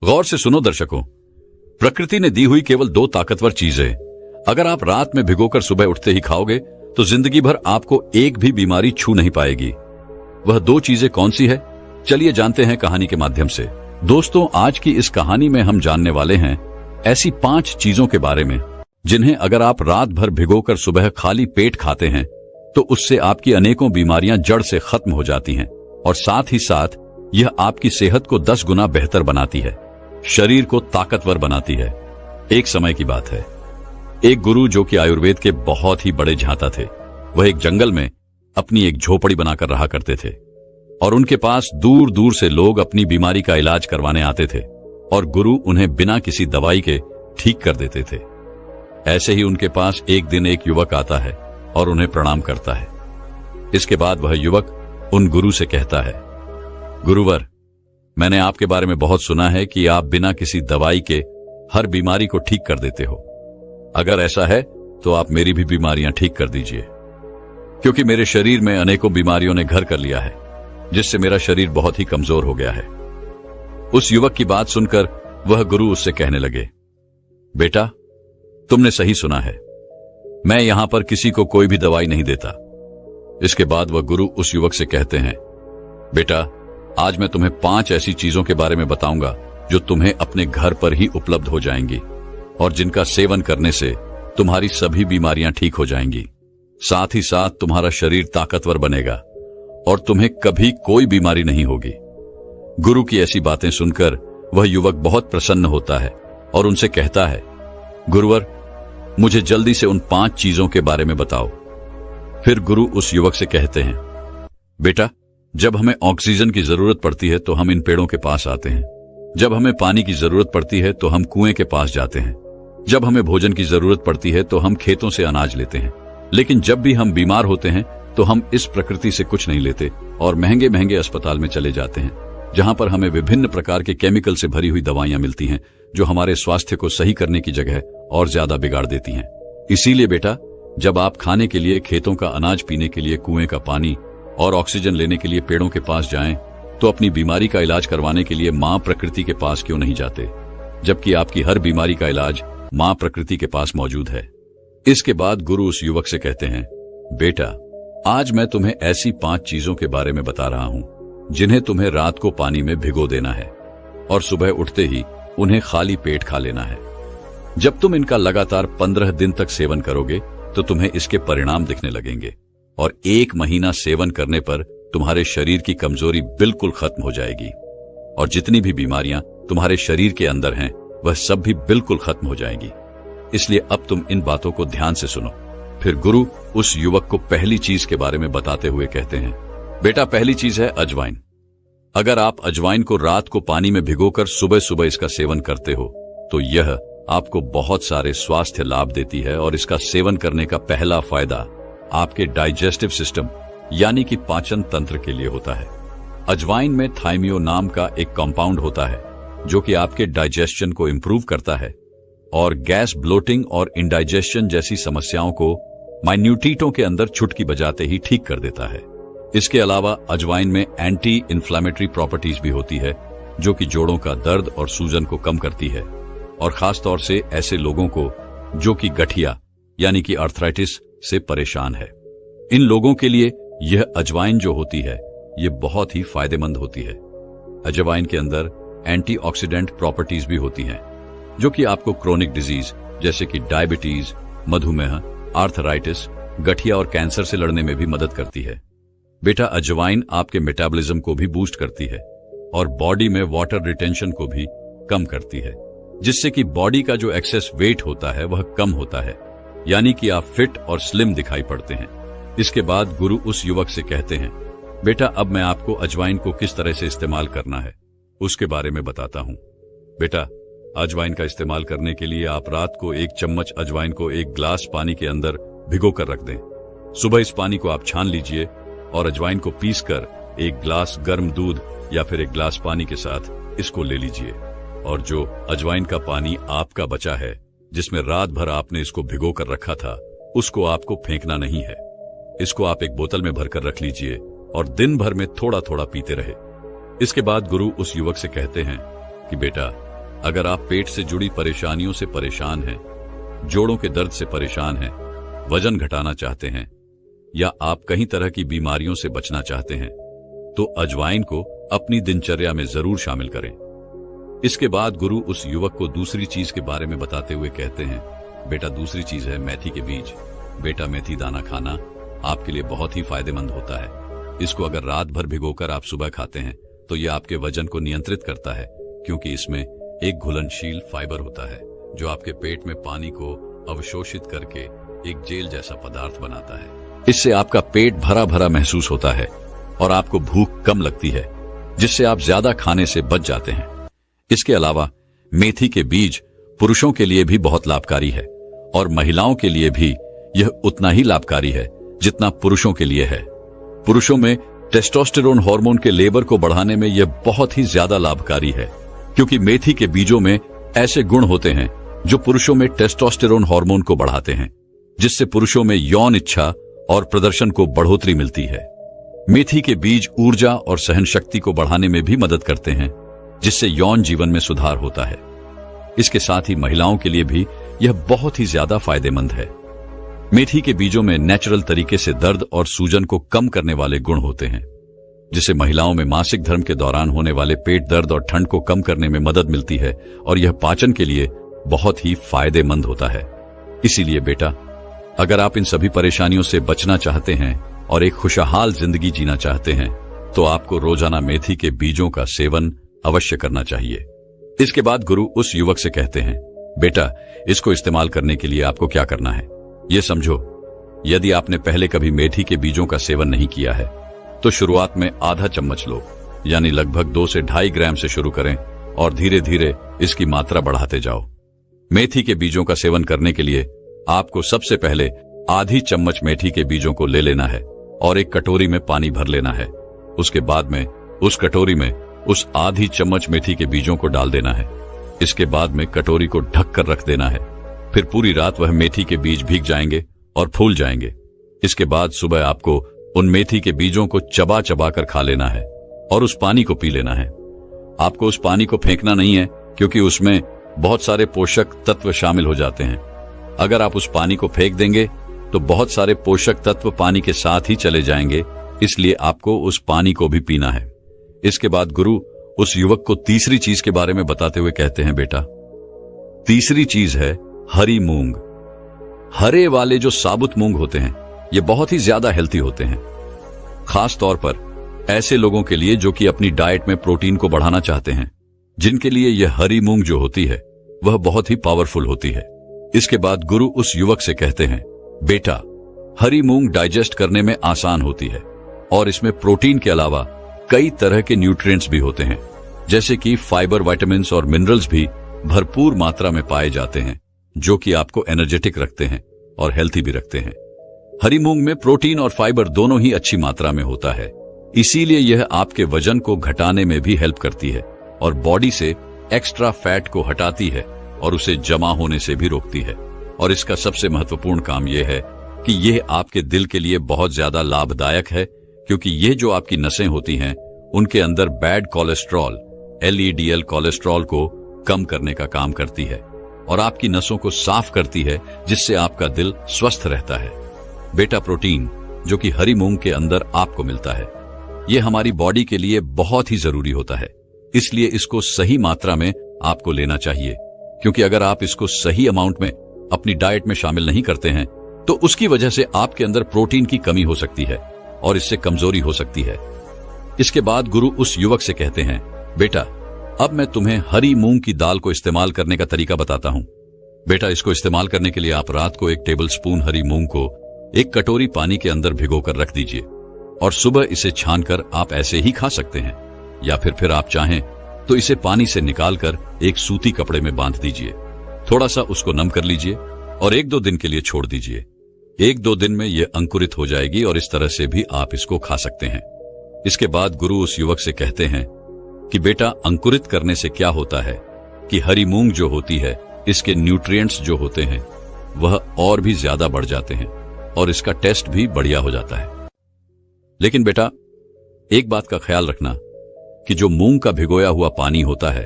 गौर से सुनो दर्शकों, प्रकृति ने दी हुई केवल 2 ताकतवर चीजें अगर आप रात में भिगोकर सुबह उठते ही खाओगे तो जिंदगी भर आपको एक भी बीमारी छू नहीं पाएगी। वह 2 चीजें कौन सी है, चलिए जानते हैं कहानी के माध्यम से। दोस्तों, आज की इस कहानी में हम जानने वाले हैं ऐसी 5 चीजों के बारे में जिन्हें अगर आप रात भर भिगोकर सुबह खाली पेट खाते हैं तो उससे आपकी अनेकों बीमारियां जड़ से खत्म हो जाती हैं और साथ ही साथ यह आपकी सेहत को 10 गुना बेहतर बनाती है, शरीर को ताकतवर बनाती है। एक समय की बात है, एक गुरु जो कि आयुर्वेद के बहुत ही बड़े झांता थे, वह एक जंगल में अपनी एक झोपड़ी बनाकर रहा करते थे और उनके पास दूर दूर से लोग अपनी बीमारी का इलाज करवाने आते थे और गुरु उन्हें बिना किसी दवाई के ठीक कर देते थे। ऐसे ही उनके पास एक दिन एक युवक आता है और उन्हें प्रणाम करता है। इसके बाद वह युवक उन गुरु से कहता है, गुरुवर, मैंने आपके बारे में बहुत सुना है कि आप बिना किसी दवाई के हर बीमारी को ठीक कर देते हो। अगर ऐसा है तो आप मेरी भी बीमारियां ठीक कर दीजिए, क्योंकि मेरे शरीर में अनेकों बीमारियों ने घर कर लिया है, जिससे मेरा शरीर बहुत ही कमजोर हो गया है। उस युवक की बात सुनकर वह गुरु उससे कहने लगे, बेटा, तुमने सही सुना है, मैं यहां पर किसी को कोई भी दवाई नहीं देता। इसके बाद वह गुरु उस युवक से कहते हैं, बेटा, आज मैं तुम्हें 5 ऐसी चीजों के बारे में बताऊंगा जो तुम्हें अपने घर पर ही उपलब्ध हो जाएंगी और जिनका सेवन करने से तुम्हारी सभी बीमारियां ठीक हो जाएंगी। साथ ही साथ तुम्हारा शरीर ताकतवर बनेगा और तुम्हें कभी कोई बीमारी नहीं होगी। गुरु की ऐसी बातें सुनकर वह युवक बहुत प्रसन्न होता है और उनसे कहता है, गुरुवर, मुझे जल्दी से उन 5 चीजों के बारे में बताओ। फिर गुरु उस युवक से कहते हैं, बेटा, जब हमें ऑक्सीजन की जरूरत पड़ती है तो हम इन पेड़ों के पास आते हैं। जब हमें पानी की जरूरत पड़ती है तो हम कुएं के पास जाते हैं। जब हमें भोजन की जरूरत पड़ती है तो हम खेतों से अनाज लेते हैं। लेकिन जब भी हम बीमार होते हैं तो हम इस प्रकृति से कुछ नहीं लेते और महंगे महंगे अस्पताल में चले जाते हैं, जहां पर हमें विभिन्न प्रकार के केमिकल से भरी हुई दवाइयां मिलती हैं जो हमारे स्वास्थ्य को सही करने की जगह और ज्यादा बिगाड़ देती हैं। इसीलिए बेटा, जब आप खाने के लिए खेतों का अनाज, पीने के लिए कुएं का पानी और ऑक्सीजन लेने के लिए पेड़ों के पास जाएं, तो अपनी बीमारी का इलाज करवाने के लिए मां प्रकृति के पास क्यों नहीं जाते, जबकि आपकी हर बीमारी का इलाज मां प्रकृति के पास मौजूद है। इसके बाद गुरु उस युवक से कहते हैं, बेटा, आज मैं तुम्हें ऐसी 5 चीजों के बारे में बता रहा हूं जिन्हें तुम्हें रात को पानी में भिगो देना है और सुबह उठते ही उन्हें खाली पेट खा लेना है। जब तुम इनका लगातार 15 दिन तक सेवन करोगे तो तुम्हें इसके परिणाम दिखने लगेंगे और 1 महीना सेवन करने पर तुम्हारे शरीर की कमजोरी बिल्कुल खत्म हो जाएगी और जितनी भी बीमारियां तुम्हारे शरीर के अंदर हैं वह सब भी बिल्कुल खत्म हो जाएंगी। इसलिए अब तुम इन बातों को ध्यान से सुनो। फिर गुरु उस युवक को पहली चीज के बारे में बताते हुए कहते हैं, बेटा, पहली चीज है अजवाइन। अगर आप अजवाइन को रात को पानी में भिगोकर सुबह सुबह इसका सेवन करते हो तो यह आपको बहुत सारे स्वास्थ्य लाभ देती है और इसका सेवन करने का पहला फायदा आपके डाइजेस्टिव सिस्टम यानी कि पाचन तंत्र के लिए होता है। अजवाइन में थाइमियो नाम का एक कंपाउंड होता है जो कि आपके डाइजेशन को इंप्रूव करता है और गैस, ब्लोटिंग और इंडाइजेशन जैसी समस्याओं को माइन्यूटीटों के अंदर चुटकी बजाते ही ठीक कर देता है। इसके अलावा अजवाइन में एंटी इन्फ्लेमेटरी प्रॉपर्टीज भी होती है जो कि जोड़ों का दर्द और सूजन को कम करती है और खास तौर से ऐसे लोगों को जो कि गठिया यानी कि आर्थराइटिस से परेशान है। इन लोगों के लिए यह अजवाइन जो होती है ये बहुत ही फायदेमंद होती है। अजवाइन के अंदर एंटीऑक्सीडेंट प्रॉपर्टीज भी होती हैं जो कि आपको क्रोनिक डिजीज जैसे कि डायबिटीज, मधुमेह, आर्थराइटिस, गठिया और कैंसर से लड़ने में भी मदद करती है। बेटा, अजवाइन आपके मेटाबॉलिज्म को भी बूस्ट करती है और बॉडी में वाटर रिटेंशन को भी कम करती है, जिससे कि बॉडी का जो एक्सेस वेट होता है वह कम होता है, यानी कि आप फिट और स्लिम दिखाई पड़ते हैं। इसके बाद गुरु उस युवक से कहते हैं, बेटा, अब मैं आपको अजवाइन को किस तरह से इस्तेमाल करना है उसके बारे में बताता हूं। बेटा, अजवाइन का इस्तेमाल करने के लिए आप रात को 1 चम्मच अजवाइन को 1 ग्लास पानी के अंदर भिगोकर रख दें। सुबह इस पानी को आप छान लीजिए और अजवाइन को पीसकर 1 ग्लास गर्म दूध या फिर 1 ग्लास पानी के साथ इसको ले लीजिए और जो अजवाइन का पानी आपका बचा है, जिसमें रात भर आपने इसको भिगो कर रखा था, उसको आपको फेंकना नहीं है। इसको आप एक बोतल में भरकर रख लीजिए और दिन भर में थोड़ा थोड़ा पीते रहे। इसके बाद गुरु उस युवक से कहते हैं कि बेटा, अगर आप पेट से जुड़ी परेशानियों से परेशान हैं, जोड़ों के दर्द से परेशान हैं, वजन घटाना चाहते हैं या आप कई तरह की बीमारियों से बचना चाहते हैं, तो अजवाइन को अपनी दिनचर्या में जरूर शामिल करें। इसके बाद गुरु उस युवक को दूसरी चीज के बारे में बताते हुए कहते हैं, बेटा दूसरी चीज है मेथी के बीज। बेटा मेथी दाना खाना आपके लिए बहुत ही फायदेमंद होता है। इसको अगर रात भर भिगोकर आप सुबह खाते हैं तो यह आपके वजन को नियंत्रित करता है, क्योंकि इसमें एक घुलनशील फाइबर होता है जो आपके पेट में पानी को अवशोषित करके एक जेल जैसा पदार्थ बनाता है। इससे आपका पेट भरा भरा महसूस होता है और आपको भूख कम लगती है, जिससे आप ज्यादा खाने से बच जाते हैं। इसके अलावा मेथी के बीज पुरुषों के लिए भी बहुत लाभकारी है और महिलाओं के लिए भी यह उतना ही लाभकारी है जितना पुरुषों के लिए है। पुरुषों में टेस्टोस्टेरोन हार्मोन के लेवल को बढ़ाने में यह बहुत ही ज्यादा लाभकारी है, क्योंकि मेथी के बीजों में ऐसे गुण होते हैं जो पुरुषों में टेस्टोस्टेरोन हार्मोन को बढ़ाते हैं, जिससे पुरुषों में यौन इच्छा और प्रदर्शन को बढ़ोतरी मिलती है। मेथी के बीज ऊर्जा और सहन शक्ति को बढ़ाने में भी मदद करते हैं, जिससे यौन जीवन में सुधार होता है। इसके साथ ही महिलाओं के लिए भी यह बहुत ही ज्यादा फायदेमंद है। मेथी के बीजों में नेचुरल तरीके से दर्द और सूजन को कम करने वाले गुण होते हैं, जिससे महिलाओं में मासिक धर्म के दौरान होने वाले पेट दर्द और ठंड को कम करने में मदद मिलती है और यह पाचन के लिए बहुत ही फायदेमंद होता है। इसीलिए बेटा, अगर आप इन सभी परेशानियों से बचना चाहते हैं और एक खुशहाल जिंदगी जीना चाहते हैं, तो आपको रोजाना मेथी के बीजों का सेवन अवश्य करना चाहिए। इसके बाद गुरु उस युवक से कहते हैं, बेटा इसको इस्तेमाल करने के लिए आपको क्या करना है, ये समझो। यदि आपने पहले कभी मेथी के बीजों का सेवन नहीं किया है तो शुरुआत में आधा चम्मच लो, यानी लगभग 2 से 2.5 ग्राम से शुरू करें और धीरे धीरे इसकी मात्रा बढ़ाते जाओ। मेथी के बीजों का सेवन करने के लिए आपको सबसे पहले आधी चम्मच मेथी के बीजों को ले लेना है और एक कटोरी में पानी भर लेना है। उसके बाद में उस कटोरी में उस आधी चम्मच मेथी के बीजों को डाल देना है। इसके बाद में कटोरी को ढक कर रख देना है। फिर पूरी रात वह मेथी के बीज भीग जाएंगे और फूल जाएंगे। इसके बाद सुबह आपको उन मेथी के बीजों को चबा चबा कर खा लेना है और उस पानी को पी लेना है। आपको उस पानी को फेंकना नहीं है, क्योंकि उसमें बहुत सारे पोषक तत्व शामिल हो जाते हैं। अगर आप उस पानी को फेंक देंगे तो बहुत सारे पोषक तत्व पानी के साथ ही चले जाएंगे, इसलिए आपको उस पानी को भी पीना है। इसके बाद गुरु उस युवक को तीसरी चीज के बारे में बताते हुए कहते हैं, बेटा तीसरी चीज है हरी मूंग। हरे वाले जो साबुत मूंग होते हैं ये बहुत ही ज्यादा हेल्थी होते हैं, खास तौर पर ऐसे लोगों के लिए जो कि अपनी डाइट में प्रोटीन को बढ़ाना चाहते हैं, जिनके लिए यह हरी मूंग जो होती है वह बहुत ही पावरफुल होती है। इसके बाद गुरु उस युवक से कहते हैं, बेटा हरी मूंग डाइजेस्ट करने में आसान होती है और इसमें प्रोटीन के अलावा कई तरह के न्यूट्रिएंट्स भी होते हैं, जैसे कि फाइबर, विटामिन और मिनरल्स भी भरपूर मात्रा में पाए जाते हैं, जो कि आपको एनर्जेटिक रखते हैं और हेल्थी भी रखते हैं। हरी मूंग में प्रोटीन और फाइबर दोनों ही अच्छी मात्रा में होता है, इसीलिए यह आपके वजन को घटाने में भी हेल्प करती है और बॉडी से एक्स्ट्रा फैट को हटाती है और उसे जमा होने से भी रोकती है। और इसका सबसे महत्वपूर्ण काम यह है कि यह आपके दिल के लिए बहुत ज्यादा लाभदायक है, क्योंकि ये जो आपकी नसें होती हैं उनके अंदर बैड कोलेस्ट्रॉल LDL कोलेस्ट्रॉल को कम करने का काम करती है और आपकी नसों को साफ करती है, जिससे आपका दिल स्वस्थ रहता है। बेटा प्रोटीन जो कि हरी मूंग के अंदर आपको मिलता है, यह हमारी बॉडी के लिए बहुत ही जरूरी होता है, इसलिए इसको सही मात्रा में आपको लेना चाहिए। क्योंकि अगर आप इसको सही अमाउंट में अपनी डाइट में शामिल नहीं करते हैं तो उसकी वजह से आपके अंदर प्रोटीन की कमी हो सकती है और इससे कमजोरी हो सकती है। इसके बाद गुरु उस युवक से कहते हैं, बेटा अब मैं तुम्हें हरी मूंग की दाल को इस्तेमाल करने का तरीका बताता हूं। बेटा इसको इस्तेमाल करने के लिए आप रात को 1 टेबल स्पून हरी मूंग को एक कटोरी पानी के अंदर भिगोकर रख दीजिए और सुबह इसे छानकर आप ऐसे ही खा सकते हैं, या फिर आप चाहें तो इसे पानी से निकालकर एक सूती कपड़े में बांध दीजिए। थोड़ा सा उसको नम कर लीजिए और 1-2 दिन के लिए छोड़ दीजिए। 1-2 दिन में यह अंकुरित हो जाएगी और इस तरह से भी आप इसको खा सकते हैं। इसके बाद गुरु उस युवक से कहते हैं कि बेटा अंकुरित करने से क्या होता है कि हरी मूंग जो होती है इसके न्यूट्रिएंट्स जो होते हैं वह और भी ज्यादा बढ़ जाते हैं और इसका टेस्ट भी बढ़िया हो जाता है। लेकिन बेटा एक बात का ख्याल रखना कि जो मूंग का भिगोया हुआ पानी होता है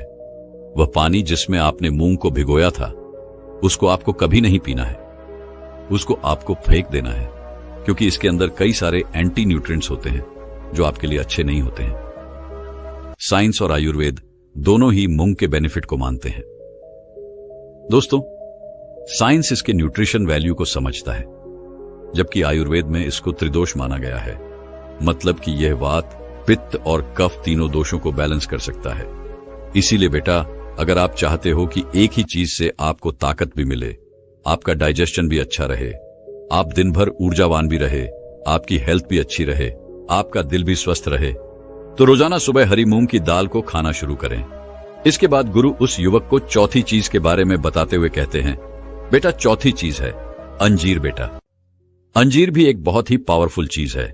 वह पानी जिसमें आपने मूंग को भिगोया था, उसको आपको कभी नहीं पीना है, उसको आपको फेंक देना है, क्योंकि इसके अंदर कई सारे एंटी न्यूट्रिएंट्स होते हैं जो आपके लिए अच्छे नहीं होते हैं। साइंस और आयुर्वेद दोनों ही मूंग के बेनिफिट को मानते हैं। दोस्तों, साइंस इसके न्यूट्रिशन वैल्यू को समझता है, जबकि आयुर्वेद में इसको त्रिदोष माना गया है, मतलब कि यह वात, पित्त और कफ तीनों दोषों को बैलेंस कर सकता है। इसीलिए बेटा, अगर आप चाहते हो कि एक ही चीज से आपको ताकत भी मिले, आपका डाइजेशन भी अच्छा रहे, आप दिन भर ऊर्जावान भी रहे, आपकी हेल्थ भी अच्छी रहे, आपका दिल भी स्वस्थ रहे, तो रोजाना सुबह हरी मूंग की दाल को खाना शुरू करें। इसके बाद गुरु उस युवक को चौथी चीज के बारे में बताते हुए कहते हैं, बेटा चौथी चीज है अंजीर। बेटा, अंजीर भी एक बहुत ही पावरफुल चीज है।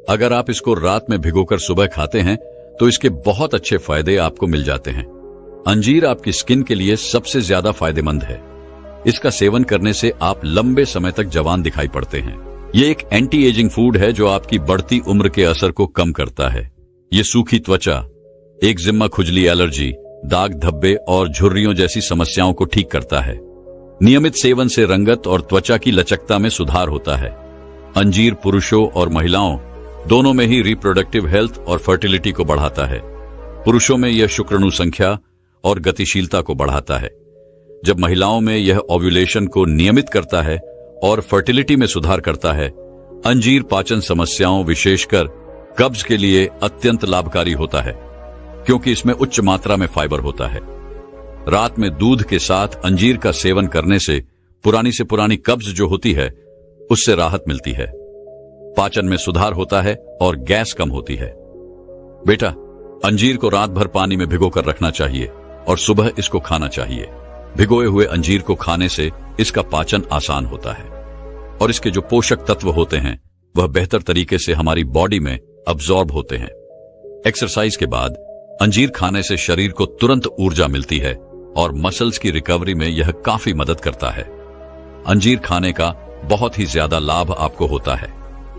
अगर आप इसको रात में भिगोकर सुबह खाते हैं तो इसके बहुत अच्छे फायदे आपको मिल जाते हैं। अंजीर आपकी स्किन के लिए सबसे ज्यादा फायदेमंद है। इसका सेवन करने से आप लंबे समय तक जवान दिखाई पड़ते हैं। ये एक एंटी एजिंग फूड है जो आपकी बढ़ती उम्र के असर को कम करता है। ये सूखी त्वचा, एक्जिमा, खुजली, एलर्जी, दाग धब्बे और झुर्रियों जैसी समस्याओं को ठीक करता है। नियमित सेवन से रंगत और त्वचा की लचकता में सुधार होता है। अंजीर पुरुषों और महिलाओं दोनों में ही रिप्रोडक्टिव हेल्थ और फर्टिलिटी को बढ़ाता है। पुरुषों में यह शुक्राणु संख्या और गतिशीलता को बढ़ाता है, जब महिलाओं में यह ओव्यूलेशन को नियमित करता है और फर्टिलिटी में सुधार करता है। अंजीर पाचन समस्याओं, विशेषकर कब्ज के लिए अत्यंत लाभकारी होता है, क्योंकि इसमें उच्च मात्रा में फाइबर होता है। रात में दूध के साथ अंजीर का सेवन करने से पुरानी कब्ज जो होती है उससे राहत मिलती है, पाचन में सुधार होता है और गैस कम होती है। बेटा, अंजीर को रात भर पानी में भिगोकर रखना चाहिए और सुबह इसको खाना चाहिए। भिगोए हुए अंजीर को खाने से इसका पाचन आसान होता है और इसके जो पोषक तत्व होते हैं वह बेहतर तरीके से हमारी बॉडी में अब्सॉर्ब होते हैं। एक्सरसाइज के बाद अंजीर खाने से शरीर को तुरंत ऊर्जा मिलती है और मसल्स की रिकवरी में यह काफी मदद करता है। अंजीर खाने का बहुत ही ज्यादा लाभ आपको होता है,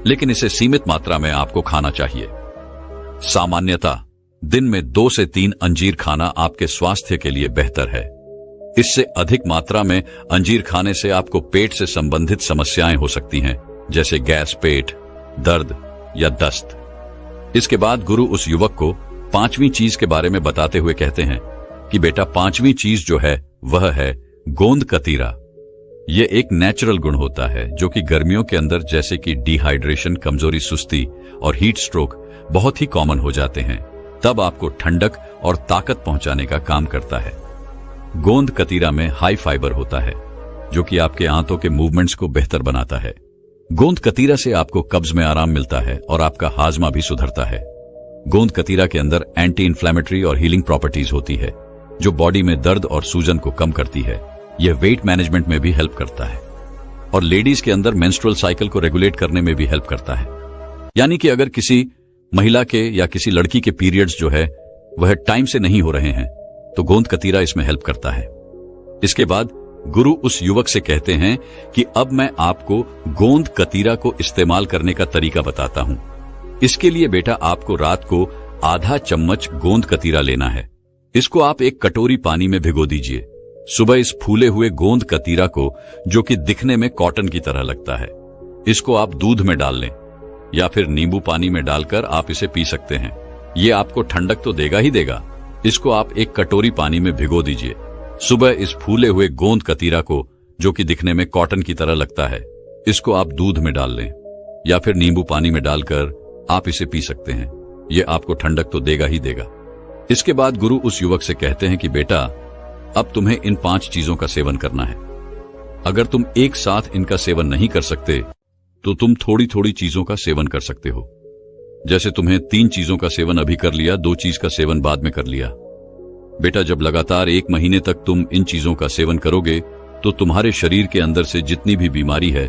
लेकिन इसे सीमित मात्रा में आपको खाना चाहिए। सामान्यतः दिन में 2 से 3 अंजीर खाना आपके स्वास्थ्य के लिए बेहतर है। इससे अधिक मात्रा में अंजीर खाने से आपको पेट से संबंधित समस्याएं हो सकती हैं, जैसे गैस, पेट दर्द या दस्त। इसके बाद गुरु उस युवक को 5वीं चीज के बारे में बताते हुए कहते हैं कि बेटा, 5वीं चीज जो है वह है गोंद कतीरा। यह एक नेचुरल गुण होता है जो कि गर्मियों के अंदर, जैसे कि डिहाइड्रेशन, कमजोरी, सुस्ती और हीट स्ट्रोक बहुत ही कॉमन हो जाते हैं, तब आपको ठंडक और ताकत पहुंचाने का काम करता है। गोंद कतीरा में हाई फाइबर होता है जो कि आपके आंतों के मूवमेंट्स को बेहतर बनाता है। गोंद कतीरा से आपको कब्ज में आराम मिलता है और आपका हाजमा भी सुधरता है। गोंद कतीरा के अंदर एंटी इन्फ्लेमेटरी और हीलिंग प्रॉपर्टीज होती है जो बॉडी में दर्द और सूजन को कम करती है। यह वेट मैनेजमेंट में भी हेल्प करता है और लेडीज के अंदर मेंस्ट्रुअल साइकिल को रेगुलेट करने में भी हेल्प करता है। यानी कि अगर किसी महिला के या किसी लड़की के पीरियड्स जो है वह टाइम से नहीं हो रहे हैं तो गोंद कतीरा इसमें हेल्प करता है। इसके बाद गुरु उस युवक से कहते हैं कि अब मैं आपको गोंद कतीरा को इस्तेमाल करने का तरीका बताता हूं। इसके लिए बेटा, आपको रात को आधा चम्मच गोंद कतीरा लेना है। इसको आप एक कटोरी पानी में भिगो दीजिए। सुबह इस फूले हुए गोंद कतीरा को, जो कि दिखने में कॉटन की तरह लगता है, इसको आप दूध में डाल लें या फिर नींबू पानी में डालकर आप इसे पी सकते हैं। ये आपको ठंडक तो देगा ही देगा। इसको आप एक कटोरी पानी में भिगो दीजिए। सुबह इस फूले हुए गोंद कतीरा को, जो कि दिखने में कॉटन की तरह लगता है, इसको आप दूध में डाल लें या फिर नींबू पानी में डालकर आप इसे पी सकते हैं। यह आपको ठंडक तो देगा ही देगा। इसके बाद गुरु उस युवक से कहते हैं कि बेटा, अब तुम्हें इन 5 चीजों का सेवन करना है। अगर तुम एक साथ इनका सेवन नहीं कर सकते तो तुम थोड़ी थोड़ी चीजों का सेवन कर सकते हो। जैसे तुम्हें 3 चीजों का सेवन अभी कर लिया, 2 चीज का सेवन बाद में कर लिया। बेटा, जब लगातार 1 महीने तक तुम इन चीजों का सेवन करोगे तो तुम्हारे शरीर के अंदर से जितनी भी बीमारी है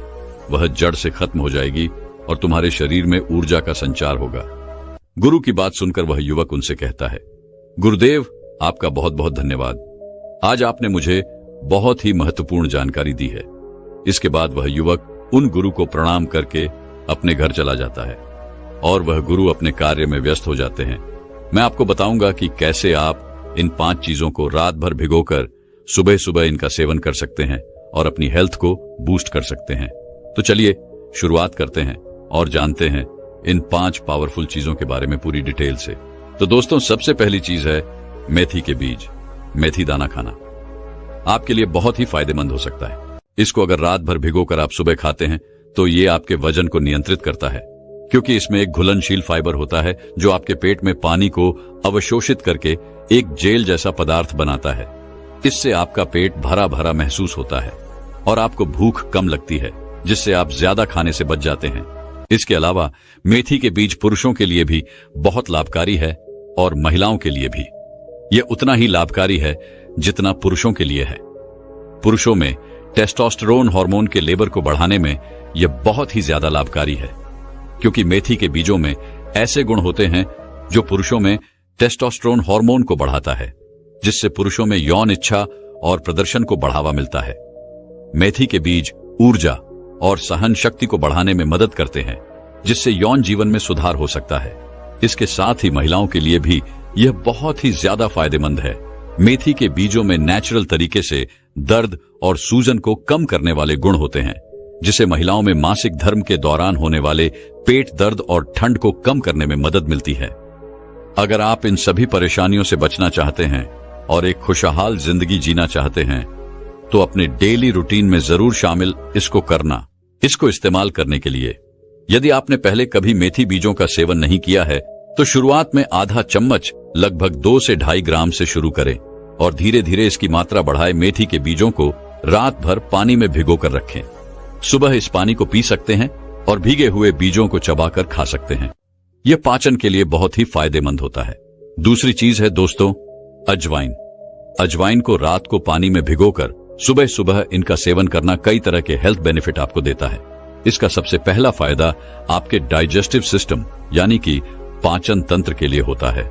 वह जड़ से खत्म हो जाएगी और तुम्हारे शरीर में ऊर्जा का संचार होगा। गुरु की बात सुनकर वह युवक उनसे कहता है, गुरुदेव, आपका बहुत बहुत धन्यवाद। आज आपने मुझे बहुत ही महत्वपूर्ण जानकारी दी है। इसके बाद वह युवक उन गुरु को प्रणाम करके अपने घर चला जाता है और वह गुरु अपने कार्य में व्यस्त हो जाते हैं। मैं आपको बताऊंगा कि कैसे आप इन 5 चीजों को रात भर भिगोकर सुबह सुबह इनका सेवन कर सकते हैं और अपनी हेल्थ को बूस्ट कर सकते हैं। तो चलिए शुरुआत करते हैं और जानते हैं इन 5 पावरफुल चीजों के बारे में पूरी डिटेल से। तो दोस्तों, सबसे पहली चीज है मेथी के बीज। मेथी दाना खाना आपके लिए बहुत ही फायदेमंद हो सकता है। इसको अगर रात भर भिगोकर आप सुबह खाते हैं तो ये आपके वजन को नियंत्रित करता है, क्योंकि इसमें एक घुलनशील फाइबर होता है जो आपके पेट में पानी को अवशोषित करके एक जेल जैसा पदार्थ बनाता है। इससे आपका पेट भरा भरा महसूस होता है और आपको भूख कम लगती है, जिससे आप ज्यादा खाने से बच जाते हैं। इसके अलावा मेथी के बीज पुरुषों के लिए भी बहुत लाभकारी है और महिलाओं के लिए भी। यह उतना ही लाभकारी है जितना पुरुषों के लिए है। पुरुषों में टेस्टोस्टेरोन हार्मोन के लेवल को बढ़ाने में यह बहुत ही ज्यादा लाभकारी है, क्योंकि मेथी के बीजों में ऐसे गुण होते हैं जो पुरुषों में टेस्टोस्टेरोन हार्मोन को बढ़ाता है, जिससे पुरुषों में यौन इच्छा और प्रदर्शन को बढ़ावा मिलता है। मेथी के बीज ऊर्जा और सहन शक्ति को बढ़ाने में मदद करते हैं, जिससे यौन जीवन में सुधार हो सकता है। इसके साथ ही महिलाओं के लिए भी यह बहुत ही ज्यादा फायदेमंद है। मेथी के बीजों में नेचुरल तरीके से दर्द और सूजन को कम करने वाले गुण होते हैं, जिसे महिलाओं में मासिक धर्म के दौरान होने वाले पेट दर्द और ठंड को कम करने में मदद मिलती है। अगर आप इन सभी परेशानियों से बचना चाहते हैं और एक खुशहाल जिंदगी जीना चाहते हैं तो अपने डेली रूटीन में जरूर शामिल इसको इस्तेमाल करने के लिए। यदि आपने पहले कभी मेथी बीजों का सेवन नहीं किया है तो शुरुआत में आधा चम्मच लगभग 2 से 2.5 ग्राम से शुरू करें और धीरे धीरे इसकी मात्रा बढ़ाए। मेथी के बीजों को रात भर पानी में भिगोकर रखें। सुबह इस पानी को पी सकते हैं और भीगे हुए बीजों को चबाकर खा सकते हैं। यह पाचन के लिए बहुत ही फायदेमंद होता है। दूसरी चीज है दोस्तों अजवाइन। अजवाइन को रात को पानी में भिगोकर सुबह सुबह इनका सेवन करना कई तरह के हेल्थ बेनिफिट आपको देता है। इसका सबसे पहला फायदा आपके डाइजेस्टिव सिस्टम यानी कि पाचन तंत्र के लिए होता है।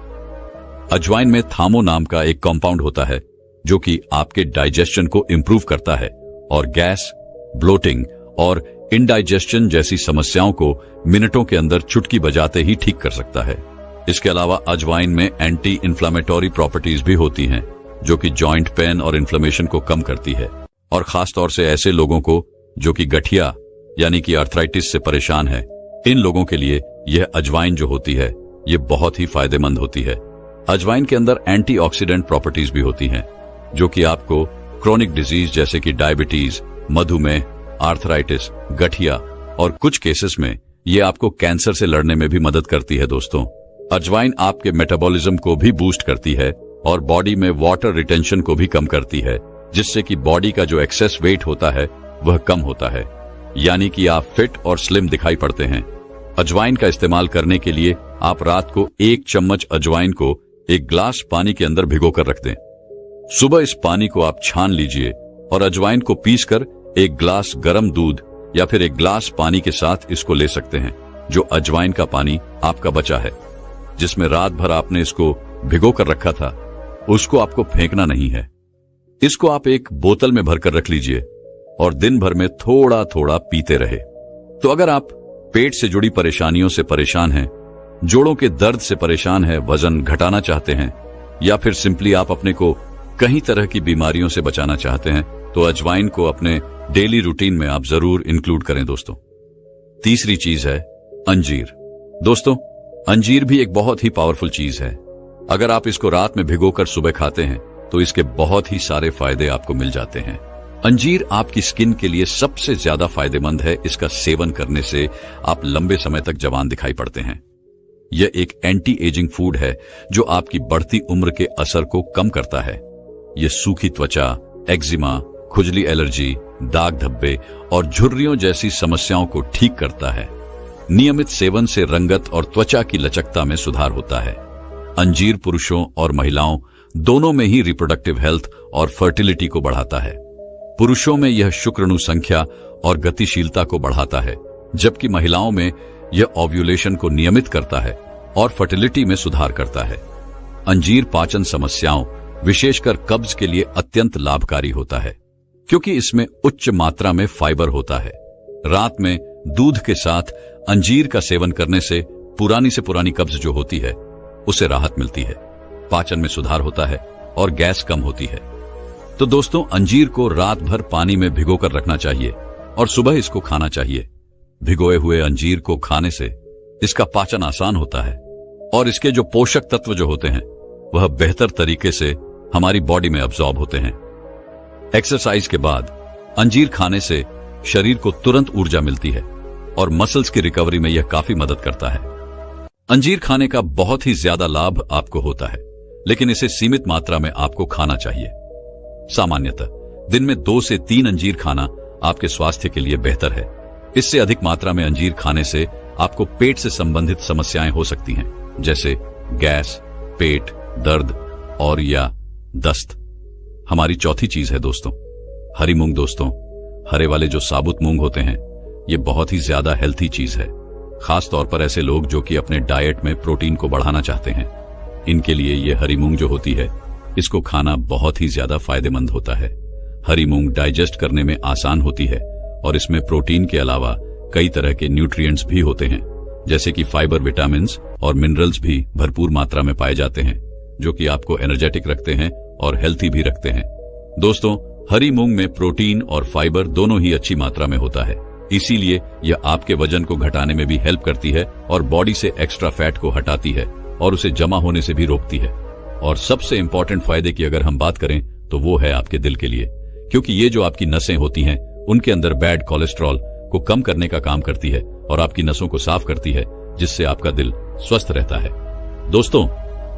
अजवाइन में थामो नाम का एक कंपाउंड होता है जो कि आपके डाइजेशन को इंप्रूव करता है और गैस, ब्लोटिंग और इंडाइजेशन जैसी समस्याओं को मिनटों के अंदर चुटकी बजाते ही ठीक कर सकता है। इसके अलावा अजवाइन में एंटी इंफ्लेमेटरी प्रॉपर्टीज भी होती हैं जो कि जॉइंट पेन और इन्फ्लेमेशन को कम करती है, और खास तौर से ऐसे लोगों को जो कि गठिया यानी कि आर्थराइटिस से परेशान है। इन लोगों के लिए यह अजवाइन जो होती है ये बहुत ही फायदेमंद होती है। अजवाइन के अंदर एंटीऑक्सीडेंट प्रॉपर्टीज भी होती हैं जो कि आपको क्रोनिक डिजीज जैसे कि डायबिटीज, मधुमेह, आर्थराइटिस, गठिया और कुछ केसेस में ये आपको कैंसर से लड़ने में भी मदद करती है। दोस्तों, अजवाइन आपके मेटाबॉलिज्म को भी बूस्ट करती है और बॉडी में वाटर रिटेंशन को भी कम करती है, जिससे कि बॉडी का जो एक्सेस वेट होता है वह कम होता है, यानी कि आप फिट और स्लिम दिखाई पड़ते हैं। अजवाइन का इस्तेमाल करने के लिए आप रात को 1 चम्मच अजवाइन को 1 ग्लास पानी के अंदर भिगोकर रख दें। सुबह इस पानी को आप छान लीजिए और अजवाइन को पीसकर 1 ग्लास गर्म दूध या फिर 1 ग्लास पानी के साथ इसको ले सकते हैं। जो अजवाइन का पानी आपका बचा है, जिसमें रात भर आपने इसको भिगोकर रखा था, उसको आपको फेंकना नहीं है। इसको आप एक बोतल में भरकर रख लीजिए और दिन भर में थोड़ा थोड़ा पीते रहे। तो अगर आप पेट से जुड़ी परेशानियों से परेशान हैं, जोड़ों के दर्द से परेशान हैं, वजन घटाना चाहते हैं, या फिर सिंपली आप अपने को कई तरह की बीमारियों से बचाना चाहते हैं, तो अजवाइन को अपने डेली रूटीन में आप जरूर इंक्लूड करें। दोस्तों, तीसरी चीज है अंजीर। दोस्तों, अंजीर भी एक बहुत ही पावरफुल चीज है। अगर आप इसको रात में भिगोकर सुबह खाते हैं तो इसके बहुत ही सारे फायदे आपको मिल जाते हैं। अंजीर आपकी स्किन के लिए सबसे ज्यादा फायदेमंद है। इसका सेवन करने से आप लंबे समय तक जवान दिखाई पड़ते हैं। यह एक एंटी एजिंग फूड है जो आपकी बढ़ती उम्र के असर को कम करता है। यह सूखी त्वचा, एक्जिमा, खुजली, एलर्जी, दाग धब्बे और झुर्रियों जैसी समस्याओं को ठीक करता है। नियमित सेवन से रंगत और त्वचा की लचकता में सुधार होता है। अंजीर पुरुषों और महिलाओं दोनों में ही रिप्रोडक्टिव हेल्थ और फर्टिलिटी को बढ़ाता है। पुरुषों में यह शुक्राणु संख्या और गतिशीलता को बढ़ाता है, जबकि महिलाओं में यह ओव्यूलेशन को नियमित करता है और फर्टिलिटी में सुधार करता है। अंजीर पाचन समस्याओं, विशेषकर कब्ज के लिए अत्यंत लाभकारी होता है, क्योंकि इसमें उच्च मात्रा में फाइबर होता है। रात में दूध के साथ अंजीर का सेवन करने से पुरानी कब्ज जो होती है उसे राहत मिलती है। पाचन में सुधार होता है और गैस कम होती है। तो दोस्तों, अंजीर को रात भर पानी में भिगोकर रखना चाहिए और सुबह इसको खाना चाहिए। भिगोए हुए अंजीर को खाने से इसका पाचन आसान होता है और इसके जो पोषक तत्व जो होते हैं वह बेहतर तरीके से हमारी बॉडी में अब्सॉर्ब होते हैं। एक्सरसाइज के बाद अंजीर खाने से शरीर को तुरंत ऊर्जा मिलती है और मसल्स की रिकवरी में यह काफी मदद करता है। अंजीर खाने का बहुत ही ज्यादा लाभ आपको होता है, लेकिन इसे सीमित मात्रा में आपको खाना चाहिए। सामान्यतः दिन में 2 से 3 अंजीर खाना आपके स्वास्थ्य के लिए बेहतर है। इससे अधिक मात्रा में अंजीर खाने से आपको पेट से संबंधित समस्याएं हो सकती हैं, जैसे गैस, पेट दर्द और या दस्त। हमारी चौथी चीज है दोस्तों, हरी मूंग। दोस्तों, हरे वाले जो साबुत मूंग होते हैं ये बहुत ही ज्यादा हेल्थी चीज है, खास तौर पर ऐसे लोग जो कि अपने डाइट में प्रोटीन को बढ़ाना चाहते हैं। इनके लिए ये हरी मूंग जो होती है इसको खाना बहुत ही ज्यादा फायदेमंद होता है। हरी मूंग डाइजेस्ट करने में आसान होती है और इसमें प्रोटीन के अलावा कई तरह के न्यूट्रिएंट्स भी होते हैं, जैसे कि फाइबर, विटामिन्स और मिनरल्स भी भरपूर मात्रा में पाए जाते हैं, जो कि आपको एनर्जेटिक रखते हैं और हेल्थी भी रखते हैं। दोस्तों, हरी मूंग में प्रोटीन और फाइबर दोनों ही अच्छी मात्रा में होता है, इसीलिए यह आपके वजन को घटाने में भी हेल्प करती है और बॉडी से एक्स्ट्रा फैट को हटाती है और उसे जमा होने से भी रोकती है। और सबसे इंपॉर्टेंट फायदे की अगर हम बात करें तो वो है आपके दिल के लिए, क्योंकि ये जो आपकी नसें होती हैं उनके अंदर बैड कोलेस्ट्रॉल को कम करने का काम करती है और आपकी नसों को साफ करती है, जिससे आपका दिल स्वस्थ रहता है। दोस्तों,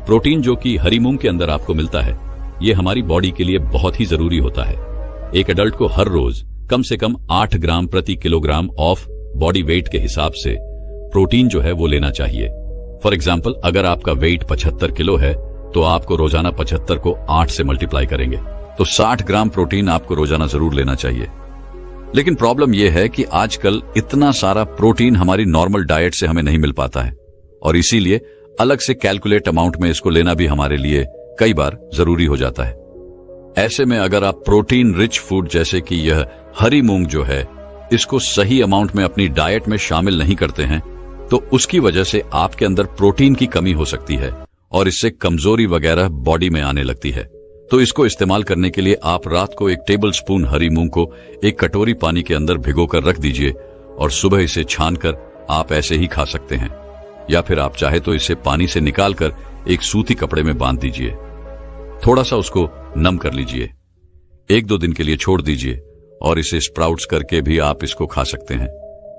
प्रोटीन जो कि हरी मूंग के अंदर आपको मिलता है ये हमारी बॉडी के लिए बहुत ही जरूरी होता है। एक एडल्ट को हर रोज कम से कम 8 ग्राम प्रति किलोग्राम ऑफ बॉडी वेट के हिसाब से प्रोटीन जो है वो लेना चाहिए। फॉर एग्जाम्पल, अगर आपका वेट 75 किलो है तो आपको रोजाना 75 को 8 से मल्टीप्लाई करेंगे तो 60 ग्राम प्रोटीन आपको रोजाना जरूर लेना चाहिए। लेकिन प्रॉब्लम यह है कि आजकल इतना सारा प्रोटीन हमारी नॉर्मल डाइट से हमें नहीं मिल पाता है और इसीलिए अलग से कैलकुलेट अमाउंट में इसको लेना भी हमारे लिए कई बार जरूरी हो जाता है। ऐसे में अगर आप प्रोटीन रिच फूड जैसे कि यह हरी मूंग जो है इसको सही अमाउंट में अपनी डाइट में शामिल नहीं करते हैं तो उसकी वजह से आपके अंदर प्रोटीन की कमी हो सकती है और इससे कमजोरी वगैरह बॉडी में आने लगती है। तो इसको इस्तेमाल करने के लिए आप रात को 1 टेबल स्पून हरी मूंग को 1 कटोरी पानी के अंदर भिगोकर रख दीजिए और सुबह इसे छानकर आप ऐसे ही खा सकते हैं, या फिर आप चाहे तो इसे पानी से निकालकर एक सूती कपड़े में बांध दीजिए, थोड़ा सा उसको नम कर लीजिए, 1-2 दिन के लिए छोड़ दीजिए और इसे स्प्राउट्स करके भी आप इसको खा सकते हैं।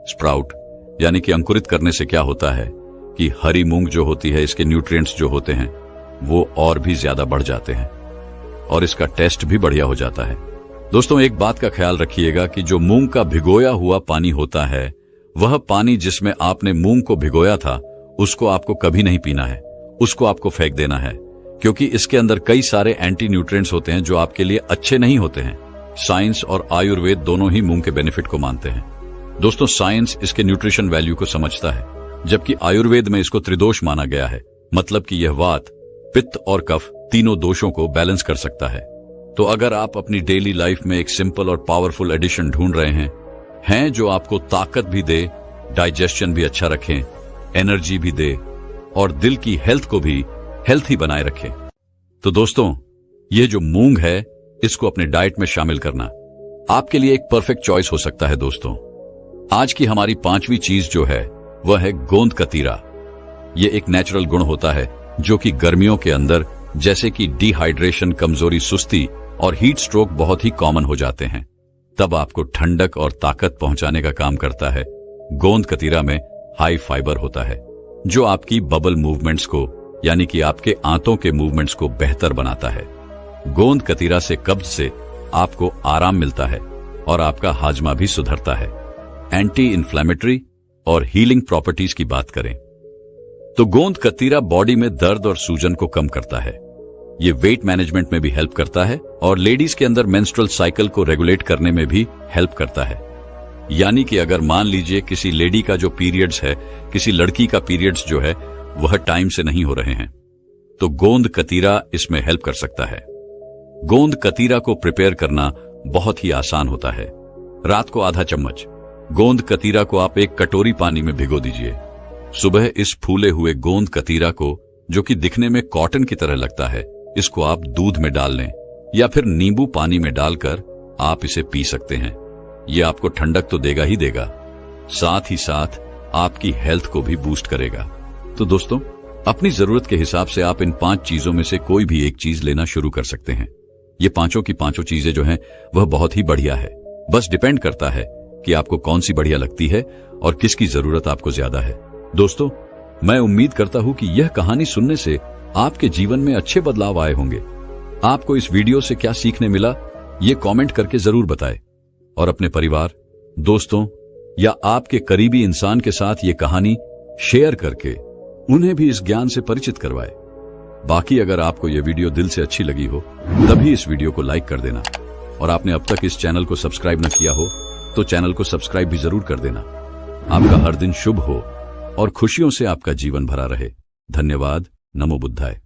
स्प्राउट यानी कि अंकुरित करने से क्या होता है कि हरी मूंग जो होती है इसके न्यूट्रिएंट्स जो होते हैं वो और भी ज्यादा बढ़ जाते हैं और इसका टेस्ट भी बढ़िया हो जाता है। दोस्तों, एक बात का ख्याल रखिएगा कि जो मूंग का भिगोया हुआ पानी होता है वह पानी जिसमें आपने मूंग को भिगोया था उसको आपको कभी नहीं पीना है, उसको आपको फेंक देना है, क्योंकि इसके अंदर कई सारे एंटी न्यूट्रिएंट्स होते हैं जो आपके लिए अच्छे नहीं होते हैं। साइंस और आयुर्वेद दोनों ही मूंग के बेनिफिट को मानते हैं। दोस्तों, साइंस इसके न्यूट्रिशन वैल्यू को समझता है, जबकि आयुर्वेद में इसको त्रिदोष माना गया है, मतलब कि यह वात, पित्त और कफ तीनों दोषों को बैलेंस कर सकता है। तो अगर आप अपनी डेली लाइफ में एक सिंपल और पावरफुल एडिशन ढूंढ रहे हैं जो आपको ताकत भी दे, डाइजेशन भी अच्छा रखें, एनर्जी भी दे और दिल की हेल्थ को भी हेल्थी बनाए रखे, तो दोस्तों ये जो मूंग है इसको अपने डाइट में शामिल करना आपके लिए एक परफेक्ट चॉइस हो सकता है। दोस्तों, आज की हमारी 5वीं चीज जो है वह है गोंद कतीरा। यह एक नेचुरल गुण होता है जो कि गर्मियों के अंदर जैसे कि डिहाइड्रेशन, कमजोरी, सुस्ती और हीट स्ट्रोक बहुत ही कॉमन हो जाते हैं, तब आपको ठंडक और ताकत पहुंचाने का काम करता है। गोंद कतीरा में हाई फाइबर होता है जो आपकी बबल मूवमेंट्स को यानी कि आपके आंतों के मूवमेंट्स को बेहतर बनाता है। गोंद कतीरा से कब्ज से आपको आराम मिलता है और आपका हाजमा भी सुधरता है। एंटी इन्फ्लेमेटरी और हीलिंग प्रॉपर्टीज की बात करें तो गोंद कतीरा बॉडी में दर्द और सूजन को कम करता है। ये वेट मैनेजमेंट में भी हेल्प करता है और लेडीज के अंदर मेंस्ट्रुअल साइकिल को रेगुलेट करने में भी हेल्प करता है। यानी कि अगर मान लीजिए किसी लेडी का जो पीरियड्स है, किसी लड़की का पीरियड्स जो है वह टाइम से नहीं हो रहे हैं, तो गोंद कतीरा इसमें हेल्प कर सकता है। गोंद कतीरा को प्रिपेयर करना बहुत ही आसान होता है। रात को आधा चम्मच गोंद कतीरा को आप 1 कटोरी पानी में भिगो दीजिए। सुबह इस फूले हुए गोंद कतीरा को जो कि दिखने में कॉटन की तरह लगता है, इसको आप दूध में डाल लें या फिर नींबू पानी में डालकर आप इसे पी सकते हैं। ये आपको ठंडक तो देगा ही देगा, साथ ही साथ आपकी हेल्थ को भी बूस्ट करेगा। तो दोस्तों, अपनी जरूरत के हिसाब से आप इन 5 चीजों में से कोई भी एक चीज लेना शुरू कर सकते हैं। ये पांचों की पांचों चीजें जो हैं वह बहुत ही बढ़िया है। बस डिपेंड करता है कि आपको कौन सी बढ़िया लगती है और किसकी जरूरत आपको ज्यादा है। दोस्तों, मैं उम्मीद करता हूं कि यह कहानी सुनने से आपके जीवन में अच्छे बदलाव आए होंगे। आपको इस वीडियो से क्या सीखने मिला, ये कमेंट करके जरूर बताएं और अपने परिवार, दोस्तों या आपके करीबी इंसान के साथ ये कहानी शेयर करके उन्हें भी इस ज्ञान से परिचित करवाएं। बाकी अगर आपको यह वीडियो दिल से अच्छी लगी हो तभी इस वीडियो को लाइक कर देना, और आपने अब तक इस चैनल को सब्सक्राइब न किया हो तो चैनल को सब्सक्राइब भी जरूर कर देना। आपका हर दिन शुभ हो और खुशियों से आपका जीवन भरा रहे। धन्यवाद। नमो बुद्धाय।